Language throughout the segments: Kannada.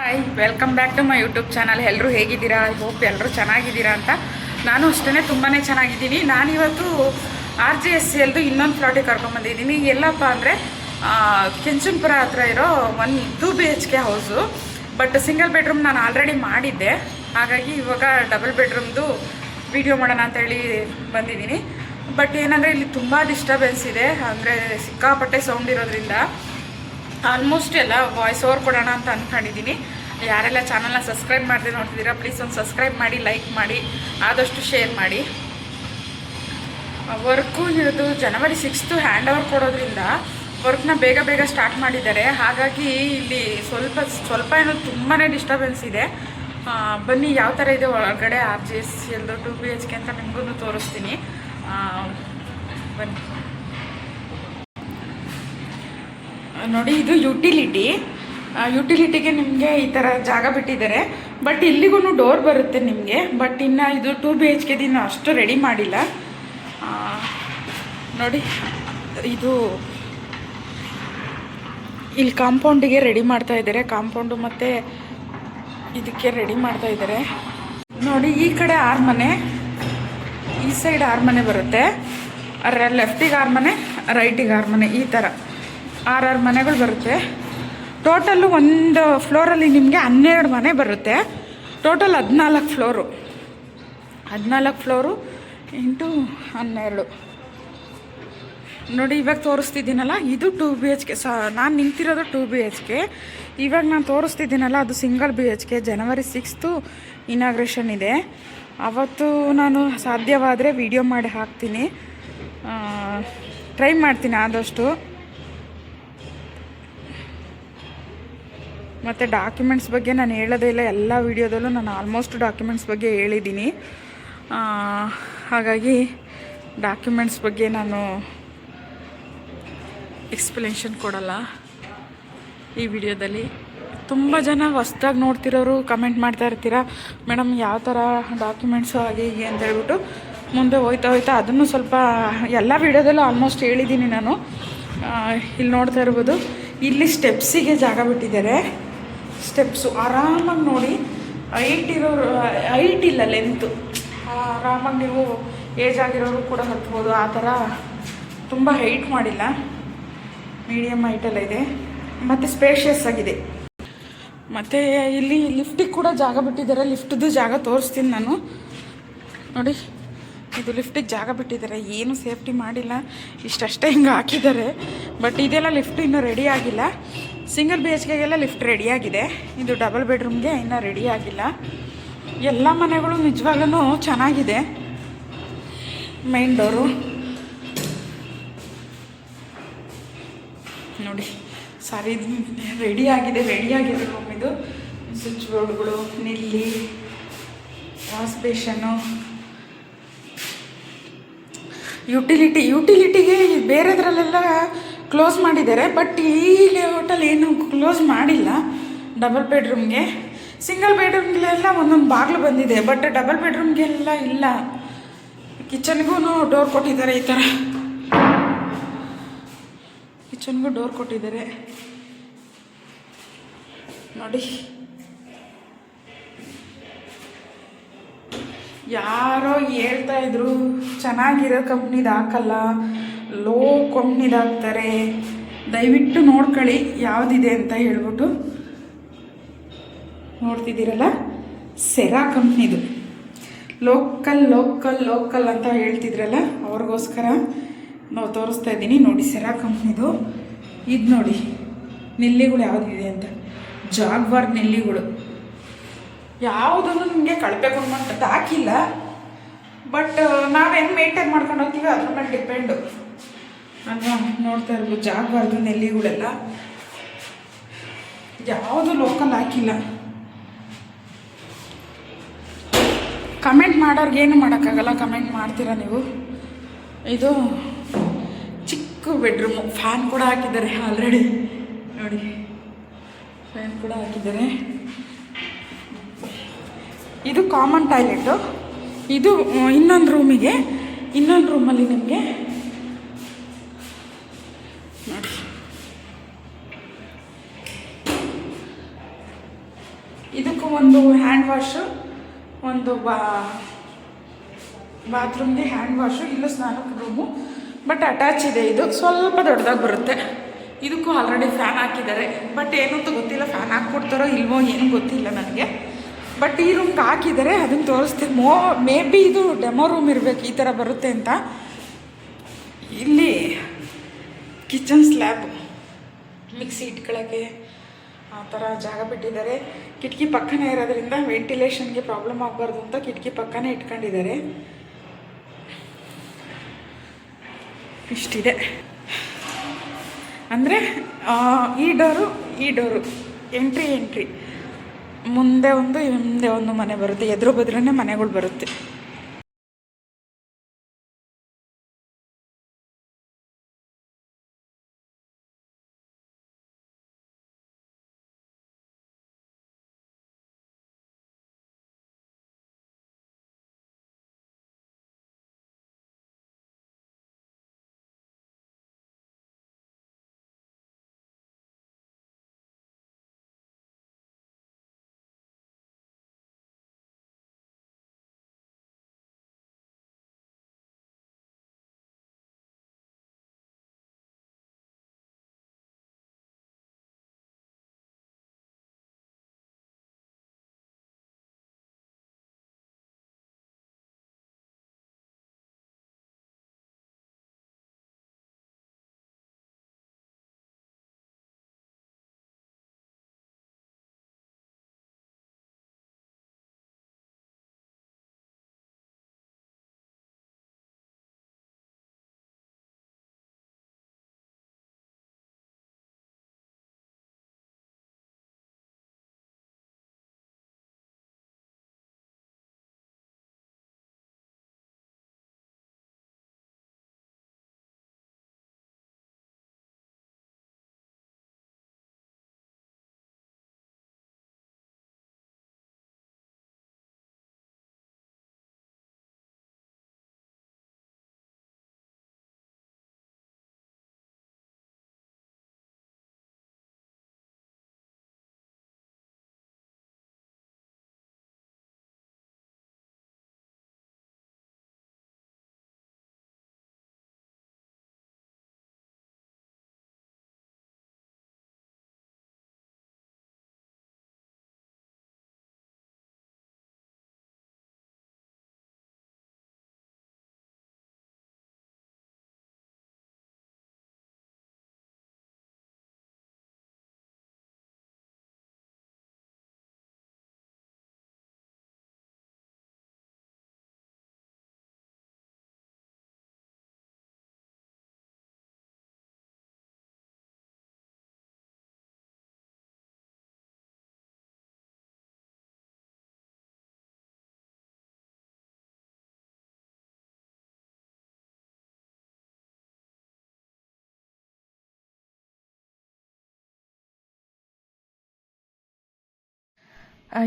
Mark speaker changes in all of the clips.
Speaker 1: Hi, welcome back to my YouTube channel. ಎಲ್ಲರೂ ಹೇಗಿದ್ದೀರಾ? ಐ ಹೋಪ್ ಎಲ್ಲರೂ ಚೆನ್ನಾಗಿದ್ದೀರಾ ಅಂತ. ನಾನು ಅಷ್ಟೇ ತುಂಬಾ ಚೆನ್ನಾಗಿದ್ದೀನಿ. ನಾನಿವತ್ತು RGSCLದು ಇನ್ನೊಂದು ಪ್ಲಾಟಿಗೆ ಕರ್ಕೊಂಬಂದಿದ್ದೀನಿ. ಎಲ್ಲಪ್ಪ ಅಂದರೆ ಕೆಂಚನಪುರ ಹತ್ರ ಇರೋ 2 BHK house. But single bedroom ನಾನು ಆಲ್ರೆಡಿ ಮಾಡಿದ್ದೆ, ಹಾಗಾಗಿ ಇವಾಗ ಡಬಲ್ ಬೆಡ್ರೂಮ್ದು ವಿಡಿಯೋ ಮಾಡೋಣ ಅಂತೇಳಿ ಬಂದಿದ್ದೀನಿ. ಬಟ್ ಏನಂದರೆ ಇಲ್ಲಿ ತುಂಬ ಡಿಸ್ಟರ್ಬೆನ್ಸ್ ಇದೆ, ಅಂದರೆ ಸಿಕ್ಕಾಪಟ್ಟೆ ಸೌಂಡ್ ಇರೋದ್ರಿಂದ ಆಲ್ಮೋಸ್ಟ್ ಎಲ್ಲ ವಾಯ್ಸ್ ಓವರ್ ಕೊಡೋಣ ಅಂತ ಅಂದ್ಕೊಂಡಿದ್ದೀನಿ. ಯಾರೆಲ್ಲ ಚಾನಲ್ನ ಸಬ್ಸ್ಕ್ರೈಬ್ ಮಾಡದೆ ನೋಡ್ತಿದ್ದೀರಾ, ಪ್ಲೀಸ್ ಒಂದು ಸಬ್ಸ್ಕ್ರೈಬ್ ಮಾಡಿ, ಲೈಕ್ ಮಾಡಿ, ಆದಷ್ಟು ಶೇರ್ ಮಾಡಿ. ವರ್ಕು ಇರೋದು January 6th ಹ್ಯಾಂಡ್ ಓವರ್ ಕೊಡೋದ್ರಿಂದ ವರ್ಕ್ನ ಬೇಗ ಸ್ಟಾರ್ಟ್ ಮಾಡಿದ್ದಾರೆ. ಹಾಗಾಗಿ ಇಲ್ಲಿ ಸ್ವಲ್ಪ ಏನೋ ತುಂಬಾ ಡಿಸ್ಟರ್ಬೆನ್ಸ್ ಇದೆ. ಬನ್ನಿ ಯಾವ ಥರ ಇದೆ ಒಳಗಡೆ RGSCLದು 2 BHK ಅಂತ ನಿಮಗೂ ತೋರಿಸ್ತೀನಿ. ಬನ್ನಿ ನೋಡಿ, ಇದು ಯುಟಿಲಿಟಿಗೆ ನಿಮಗೆ ಈ ಥರ ಜಾಗ ಬಿಟ್ಟಿದ್ದಾರೆ. ಬಟ್ ಇಲ್ಲಿಗೂ ಡೋರ್ ಬರುತ್ತೆ ನಿಮಗೆ. ಬಟ್ ಇನ್ನು ಇದು 2 BHKದು ಇನ್ನೂ ಅಷ್ಟು ರೆಡಿ ಮಾಡಿಲ್ಲ ನೋಡಿ. ಇದು ಇಲ್ಲಿ ಕಾಂಪೌಂಡಿಗೆ ರೆಡಿ ಮಾಡ್ತಾ ಇದ್ದಾರೆ, ಕಾಂಪೌಂಡು ಮತ್ತು ಇದಕ್ಕೆ ರೆಡಿ ಮಾಡ್ತಾ ಇದ್ದಾರೆ ನೋಡಿ. ಈ ಕಡೆ 6 ಮನೆ, ಈ ಸೈಡ್ 6 ಮನೆ ಬರುತ್ತೆ. ಲೆಫ್ಟಿಗೆ 6 ಮನೆ, ರೈಟಿಗೆ 6 ಮನೆ, ಈ ಥರ 6 ಮನೆಗಳು ಬರುತ್ತೆ. ಟೋಟಲ್ಲು ಒಂದು ಫ್ಲೋರಲ್ಲಿ ನಿಮಗೆ 12 ಮನೆ ಬರುತ್ತೆ. ಟೋಟಲ್ 14 ಫ್ಲೋರು ಇಂಟು 12 ನೋಡಿ. ಇವಾಗ ತೋರಿಸ್ತಿದ್ದೀನಲ್ಲ, ಇದು 2 BHK. ನಾನು ನಿಂತಿರೋದು 2 BHK. ಇವಾಗ ನಾನು ತೋರಿಸ್ತಿದ್ದೀನಲ್ಲ, ಅದು single BHK. January 6th inauguration ಇದೆ. ಅವತ್ತು ನಾನು ಸಾಧ್ಯವಾದರೆ ವಿಡಿಯೋ ಮಾಡಿ ಹಾಕ್ತೀನಿ, ಟ್ರೈ ಮಾಡ್ತೀನಿ ಆದಷ್ಟು. ಮತ್ತು ಡಾಕ್ಯುಮೆಂಟ್ಸ್ ಬಗ್ಗೆ ನಾನು ಹೇಳೋದೇ ಇಲ್ಲ, ಎಲ್ಲ ವೀಡಿಯೋದಲ್ಲೂ ನಾನು ಆಲ್ಮೋಸ್ಟ್ ಡಾಕ್ಯುಮೆಂಟ್ಸ್ ಬಗ್ಗೆ ಹೇಳಿದ್ದೀನಿ. ಹಾಗಾಗಿ ಡಾಕ್ಯುಮೆಂಟ್ಸ್ ಬಗ್ಗೆ ನಾನು ಎಕ್ಸ್ಪ್ಲನೇಷನ್ ಕೊಡಲ್ಲ ಈ ವಿಡಿಯೋದಲ್ಲಿ. ತುಂಬ ಜನ ಹೊಸ್ದಾಗಿ ನೋಡ್ತಿರೋರು ಕಮೆಂಟ್ ಮಾಡ್ತಾ ಇರ್ತೀರ, ಮೇಡಮ್ ಯಾವ ಥರ ಡಾಕ್ಯುಮೆಂಟ್ಸು ಹಾಗೆ ಹೀಗೆ ಅಂತ ಹೇಳ್ಬಿಟ್ಟು. ಮುಂದೆ ಹೋಯ್ತಾ ಅದನ್ನು ಸ್ವಲ್ಪ ಎಲ್ಲ ವೀಡಿಯೋದಲ್ಲೂ ಆಲ್ಮೋಸ್ಟ್ ಹೇಳಿದ್ದೀನಿ ನಾನು. ಇಲ್ಲಿ ನೋಡ್ತಾ ಇರ್ಬೋದು, ಇಲ್ಲಿ ಸ್ಟೆಪ್ಸಿಗೆ ಜಾಗ ಬಿಟ್ಟಿದ್ದಾರೆ. ಸ್ಟೆಪ್ಸು ಆರಾಮಾಗಿ ನೋಡಿ, ಹೈಟ್ ಇಲ್ಲ, ಲೆಂತು ಆರಾಮಾಗಿ ನೀವು ಏಜ್ ಆಗಿರೋರು ಕೂಡ ಹತ್ಬೋದು. ಆ ಥರ ತುಂಬ ಹೈಟ್ ಮಾಡಿಲ್ಲ, ಮೀಡಿಯಮ್ ಹೈಟೆಲ್ಲ ಇದೆ ಮತ್ತು ಸ್ಪೇಷಿಯಸ್ ಆಗಿದೆ. ಮತ್ತು ಇಲ್ಲಿ ಲಿಫ್ಟಿಗೆ ಕೂಡ ಜಾಗ ಬಿಟ್ಟಿದ್ದಾರೆ. ಲಿಫ್ಟ್ದು ಜಾಗ ತೋರಿಸ್ತೀನಿ ನಾನು ನೋಡಿ. ಇದು ಲಿಫ್ಟಿಗೆ ಜಾಗ ಬಿಟ್ಟಿದ್ದಾರೆ, ಏನು ಸೇಫ್ಟಿ ಮಾಡಿಲ್ಲ, ಇಷ್ಟಷ್ಟೇ ಹಿಂಗೆ ಹಾಕಿದ್ದಾರೆ. ಬಟ್ ಇದೆಲ್ಲ ಲಿಫ್ಟ್ ಇನ್ನೂ ರೆಡಿ ಆಗಿಲ್ಲ. ಸಿಂಗಲ್ BHKಗೆಲ್ಲ ಲಿಫ್ಟ್ ರೆಡಿಯಾಗಿದೆ, ಇದು ಡಬಲ್ ಬೆಡ್ರೂಮ್ಗೆ ಇನ್ನೂ ರೆಡಿ ಆಗಿಲ್ಲ. ಎಲ್ಲ ಮನೆಗಳು ನಿಜವಾಗ್ಲೂ ಚೆನ್ನಾಗಿದೆ. ಮೈನ್ ಡೋರು ನೋಡಿ, ಸಾರಿ, ಇದು ರೆಡಿಯಾಗಿದೆ ರೂಮ್. ಇದು ಸ್ವಿಚ್ ಬೋರ್ಡ್ಗಳು, ನಿಲ್ಲಿ, ವಾಶ್ ಬೇಷನ್ನು, ಯುಟಿಲಿಟಿಗೆ ಬೇರೆದ್ರಲ್ಲೆಲ್ಲ ಕ್ಲೋಸ್ ಮಾಡಿದ್ದಾರೆ. ಬಟ್ ಈ ಲೇಔಟಲ್ಲಿ ಏನು ಕ್ಲೋಸ್ ಮಾಡಿಲ್ಲ. ಡಬಲ್ ಬೆಡ್ರೂಮ್ಗೆ, ಸಿಂಗಲ್ ಬೆಡ್ರೂಮ್ಗೆಲ್ಲ ಒಂದೊಂದು ಬಾಗಿಲು ಬಂದಿದೆ, ಬಟ್ ಡಬಲ್ ಬೆಡ್ರೂಮ್ಗೆಲ್ಲ ಇಲ್ಲ. ಕಿಚನ್ಗೂ ಡೋರ್ ಕೊಟ್ಟಿದ್ದಾರೆ, ಈ ಥರ ಕಿಚನ್ಗೂ ಡೋರ್ ಕೊಟ್ಟಿದ್ದಾರೆ ನೋಡಿ. ಯಾರೋ ಹೇಳ್ತಾ ಇದ್ರು ಚೆನ್ನಾಗಿರೋ ಕಂಪ್ನಿದು ಹಾಕಲ್ಲ, ಲೋ ಕಂಪ್ನಿದು ಹಾಕ್ತಾರೆ, ದಯವಿಟ್ಟು ನೋಡ್ಕೊಳ್ಳಿ ಯಾವುದಿದೆ ಅಂತ ಹೇಳ್ಬಿಟ್ಟು. ನೋಡ್ತಿದ್ದೀರಲ್ಲ, ಸೆರಾ ಕಂಪ್ನಿದು ಲೋಕಲ್ ಅಂತ ಹೇಳ್ತಿದ್ರಲ್ಲ, ಅವ್ರಿಗೋಸ್ಕರ ನಾವು ತೋರಿಸ್ತಾ ಇದ್ದೀನಿ ನೋಡಿ. ಸೆರಾ ಕಂಪ್ನಿದು ಇದು ನೋಡಿ, ನೆಲ್ಲಿಗಳು ಯಾವುದಿದೆ ಅಂತ, ಜಾಗ್ವಾರ್ ನೆಲ್ಲಿಗಳು. ಯಾವುದನ್ನು ನಿಮಗೆ ಕಳಪೆ ಗುಣಮಟ್ಟದ್ದು ಹಾಕಿಲ್ಲ. ಬಟ್ ನಾವು ಹೆಂಗೆ ಮೇಂಟೈನ್ ಮಾಡ್ಕೊಂಡು ಹೋಗ್ತೀವಿ ಅದ್ರ ಮೇಲೆ ಡಿಪೆಂಡು. ನಾನು ನೋಡ್ತಾ ಇರ್ಬೋದು, ಜಾಗ್ವಾರ್ದು ನೆಲ್ಲಿಗಳೆಲ್ಲ ಯಾವುದು ಲೋಕಲ್ ಹಾಕಿಲ್ಲ. ಕಮೆಂಟ್ ಮಾಡೋರ್ಗೇನು ಮಾಡೋಕ್ಕಾಗಲ್ಲ, ಕಮೆಂಟ್ ಮಾಡ್ತೀರಾ ನೀವು. ಇದು ಚಿಕ್ಕ ಬೆಡ್ರೂಮು, ಫ್ಯಾನ್ ಕೂಡ ಹಾಕಿದ್ದಾರೆ ಆಲ್ರೆಡಿ ನೋಡಿ, ಫ್ಯಾನ್ ಕೂಡ ಹಾಕಿದ್ದಾರೆ. ಇದು ಕಾಮನ್ ಟಾಯ್ಲೆಟು. ಇದು ಇನ್ನೊಂದು ರೂಮಲ್ಲಿ ನಿಮಗೆ ನೋಡಿ ಇದಕ್ಕೂ ಒಂದು ಹ್ಯಾಂಡ್ ವಾಶು, ಒಂದು ಬಾತ್ರೂಮ್ಗೆ ಹ್ಯಾಂಡ್ ವಾಶು, ಇಲ್ಲೂ ಸ್ನಾನಕ್ಕೆ ರೂಮು, ಬಟ್ ಅಟ್ಯಾಚ್ ಇದೆ. ಇದು ಸ್ವಲ್ಪ ದೊಡ್ಡದಾಗಿ ಬರುತ್ತೆ. ಇದಕ್ಕೂ ಆಲ್ರೆಡಿ ಫ್ಯಾನ್ ಹಾಕಿದ್ದಾರೆ, ಬಟ್ ಏನು ಅಂತ ಗೊತ್ತಿಲ್ಲ, ಫ್ಯಾನ್ ಹಾಕ್ಕೊಡ್ತಾರೋ ಇಲ್ವೋ ಏನು ಗೊತ್ತಿಲ್ಲ ನನಗೆ. ಬಟ್ ಈ ರೂಮ್ಗೆ ಹಾಕಿದ್ದಾರೆ, ಅದನ್ನು ತೋರಿಸ್ತೀನಿ. ಮೇ ಬಿ ಇದು ಡೆಮೋ ರೂಮ್ ಇರಬೇಕು, ಈ ಥರ ಬರುತ್ತೆ ಅಂತ. ಇಲ್ಲಿ ಕಿಚನ್ ಸ್ಲ್ಯಾಬ್, ಮಿಕ್ಸಿ ಇಟ್ಕೊಳ್ಳೋಕ್ಕೆ ಆ ಥರ ಜಾಗ ಬಿಟ್ಟಿದ್ದಾರೆ. ಕಿಟಕಿ ಪಕ್ಕನೇ ಇರೋದ್ರಿಂದ ವೆಂಟಿಲೇಷನ್ಗೆ ಪ್ರಾಬ್ಲಮ್ ಆಗಬಾರ್ದು ಅಂತ ಕಿಟಕಿ ಪಕ್ಕನೇ ಇಟ್ಕೊಂಡಿದ್ದಾರೆ. ಇಷ್ಟಿದೆ. ಅಂದರೆ ಈ ಡೋರು ಎಂಟ್ರಿ ಮುಂದೆ ಒಂದು ಮನೆ ಬರುತ್ತೆ, ಎದುರು ಬದ್ರೇ ಮನೆಗಳು ಬರುತ್ತೆ.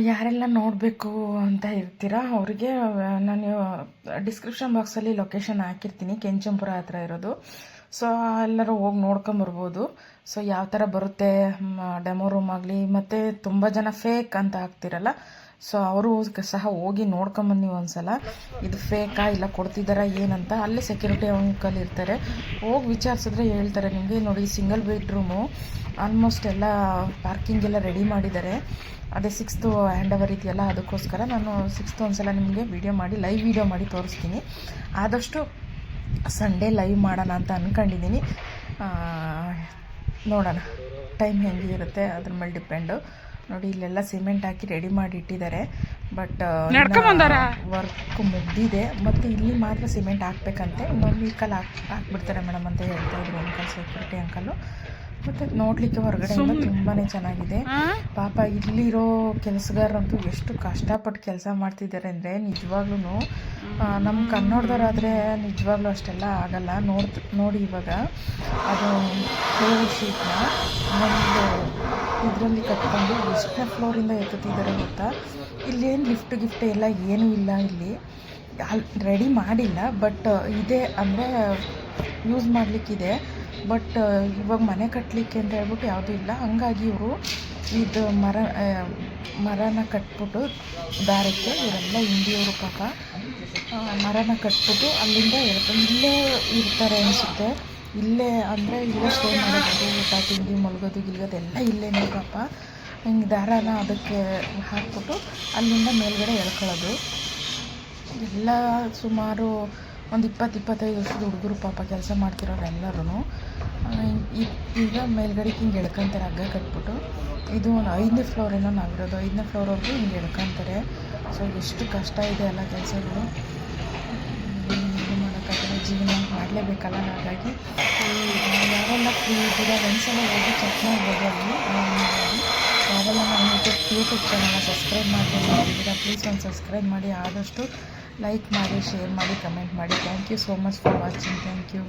Speaker 1: ಯಾರೆಲ್ಲ ನೋಡಬೇಕು ಅಂತ ಇರ್ತೀರಾ ಅವರಿಗೆ ನಾನು ಡಿಸ್ಕ್ರಿಪ್ಷನ್ ಬಾಕ್ಸಲ್ಲಿ ಲೊಕೇಶನ್ ಹಾಕಿರ್ತೀನಿ, ಕೆಂಚಂಪುರ ಹತ್ರ ಇರೋದು. ಸೊ ಎಲ್ಲರೂ ಹೋಗಿ ನೋಡ್ಕೊಂಬರ್ಬೋದು. ಸೊ ಯಾವ ಥರ ಬರುತ್ತೆ ಡೆಮೋ ರೂಮ್ ಆಗಲಿ, ಮತ್ತು ತುಂಬ ಜನ ಫೇಕ್ ಅಂತ ಹಾಕ್ತಿರಲ್ಲ, ಸೊ ಅವರು ಸಹ ಹೋಗಿ ನೋಡ್ಕೊಂಬನ್ನಿ ಒಂದ್ಸಲ. ಇದು ಫೇಕಾ ಇಲ್ಲ ಕೊಡ್ತಿದ್ದಾರಾ ಏನಂತ. ಅಲ್ಲೇ ಸೆಕ್ಯೂರಿಟಿ ಅಂಕಲ್ ಇರ್ತಾರೆ, ಹೋಗಿ ವಿಚಾರಿಸಿದ್ರೆ ಹೇಳ್ತಾರೆ ನಿಮಗೆ. ನೋಡಿ, ಸಿಂಗಲ್ ಬೆಡ್ರೂಮು, ಆಲ್ಮೋಸ್ಟ್ ಎಲ್ಲ ಪಾರ್ಕಿಂಗ್ ಎಲ್ಲ ರೆಡಿ ಮಾಡಿದ್ದಾರೆ. ಅದೇ 6th ಹ್ಯಾಂಡ್ ಓವರ್ ಇದೆಯಲ್ಲ, ಅದಕ್ಕೋಸ್ಕರ ನಾನು 6th ಒಂದ್ಸಲ ನಿಮಗೆ ಲೈವ್ ವಿಡಿಯೋ ಮಾಡಿ ತೋರಿಸ್ತೀನಿ. ಆದಷ್ಟು ಸಂಡೇ ಲೈವ್ ಮಾಡೋಣ ಅಂತ ಅಂದ್ಕೊಂಡಿದ್ದೀನಿ. ನೋಡೋಣ ಟೈಮ್ ಹೆಂಗೆ ಇರುತ್ತೆ ಅದ್ರ ಮೇಲೆ ಡಿಪೆಂಡು. ನೋಡಿ, ಇಲ್ಲೆಲ್ಲ ಸಿಮೆಂಟ್ ಹಾಕಿ ರೆಡಿ ಮಾಡಿ ಇಟ್ಟಿದ್ದಾರೆ, ಬಟ್ ವರ್ಕ್ ಮುಗ್ದಿದೆ. ಮತ್ತು ಇಲ್ಲಿ ಮಾತ್ರ ಸಿಮೆಂಟ್ ಹಾಕ್ಬೇಕಂತೆ. ಇನ್ನೊಂದು ವೀಕಲ್ ಹಾಕ್ಬಿಡ್ತಾರೆ ಮೇಡಮ್ ಅಂತ ಹೇಳ್ತಾ ಇದ್ರು ಅಂಕಲ್, ಸೆಕ್ಯೂರಿಟಿ ಅಂಕಲು. ಮತ್ತು ನೋಡಲಿಕ್ಕೆ ಹೊರಗಡೆಯಿಂದ ತುಂಬಾ ಚೆನ್ನಾಗಿದೆ. ಪಾಪ ಇಲ್ಲಿರೋ ಕೆಲಸಗಾರರಂತೂ ಎಷ್ಟು ಕಷ್ಟಪಟ್ಟು ಕೆಲಸ ಮಾಡ್ತಿದ್ದಾರೆ ಅಂದರೆ ನಿಜವಾಗ್ಲೂ ನಮ್ಮ ಕನ್ನಡದವರಾದರೆ ನಿಜವಾಗ್ಲೂ ಅಷ್ಟೆಲ್ಲ ಆಗಲ್ಲ. ನೋಡಿ ಇವಾಗ ಅದು ಫ್ಲೋರ್ ಶೀಟ್ನ ಒಂದು ಇದರಲ್ಲಿ ಕಟ್ಕೊಂಡು ಎಷ್ಟನೇ ಫ್ಲೋರಿಂದ ಎತ್ತುತ್ತಿದ್ದಾರೆ ಗೊತ್ತಾ. ಇಲ್ಲೇನು ಗಿಫ್ಟ್ ಎಲ್ಲ ಏನೂ ಇಲ್ಲ, ಇಲ್ಲಿ ರೆಡಿ ಮಾಡಿಲ್ಲ. ಬಟ್ ಇದೆ ಅಂದರೆ ಯೂಸ್ ಮಾಡಲಿಕ್ಕಿದೆ. ಬಟ್ ಇವಾಗ ಮನೆ ಕಟ್ಟಲಿಕ್ಕೆ ಅಂತ ಹೇಳ್ಬಿಟ್ಟು ಯಾವುದೂ ಇಲ್ಲ. ಹಂಗಾಗಿ ಇವರು ಇದು ಮರನ ಕಟ್ಬಿಟ್ಟು ದಾರಕ್ಕೆ ಇವರೆಲ್ಲ ಹಿಂದಿಯವರು ಪಾಪ ಮರನ ಕಟ್ಬಿಟ್ಟು ಅಲ್ಲಿಂದ ಇಲ್ಲೇ ಇರ್ತಾರೆ ಅನಿಸುತ್ತೆ. ಇಲ್ಲೇ ಅಂದರೆ ಇಲ್ಲೇ ಸ್ಟೇ ಮಾಡೋದು, ಊಟ ತಿಂಡಿ ಮಲಗೋದು ಗಿಲ್ಗೋದು ಎಲ್ಲ ಇಲ್ಲೇ ಪಾಪ. ಹಿಂಗೆ ದಾರಾನ ಅದಕ್ಕೆ ಹಾಕ್ಬಿಟ್ಟು ಅಲ್ಲಿಂದ ಮೇಲ್ಗಡೆ ಎಳ್ಕೊಳ್ಳೋದು. ಎಲ್ಲ ಸುಮಾರು ಒಂದು 20-25 ವರ್ಷದ ಹುಡುಗರು ಪಾಪ ಕೆಲಸ ಮಾಡ್ತಿರೋರು ಎಲ್ಲರೂ. ಈಗ ಮೇಲ್ಗಡೆಗೆ ಹಿಂಗೆ ಎಳ್ಕೊತಾರೆ ಹಗ್ಗ ಕಟ್ಬಿಟ್ಟು. ಇದು ಒಂದು 5ನೇ ಫ್ಲೋರ್ ಏನೋ ನಾವಿರೋದು, 5ನೇ ಫ್ಲೋರ್ವರೆಗೂ ಹಿಂಗೆ ಎಳ್ಕೊತಾರೆ. ಸೊ ಎಷ್ಟು ಕಷ್ಟ ಇದೆ ಎಲ್ಲ ಕೆಲಸಗಳು, ಏನು ಮಾಡೋಕ್ಕಾಗಲ್ಲ, ಜೀವನ ಮಾಡಲೇಬೇಕಲ್ಲ. ಹಾಗಾಗಿ ಯಾರೆಲ್ಲ ಫ್ರೀ ಇದ್ದೀರಾ ಒಂದ್ಸಲ ಹೋಗಿ ಚೆಕ್ ಮಾಡ್ಬೋದು. ಅಲ್ಲಿ ಯಾರೆಲ್ಲ ನಮ್ಮ ಯೂಟ್ಯೂಬ್ ಚಾನಲ್ನ ಸಬ್ಸ್ಕ್ರೈಬ್ ಮಾಡಿದ್ದೀರಾ ಪ್ಲೀಸ್ ಒಂದು ಸಬ್ಸ್ಕ್ರೈಬ್ ಮಾಡಿ, ಆದಷ್ಟು ಲೈಕ್ ಮಾಡಿ, ಶೇರ್ ಮಾಡಿ, ಕಮೆಂಟ್ ಮಾಡಿ. Thank you so much for watching. Thank you.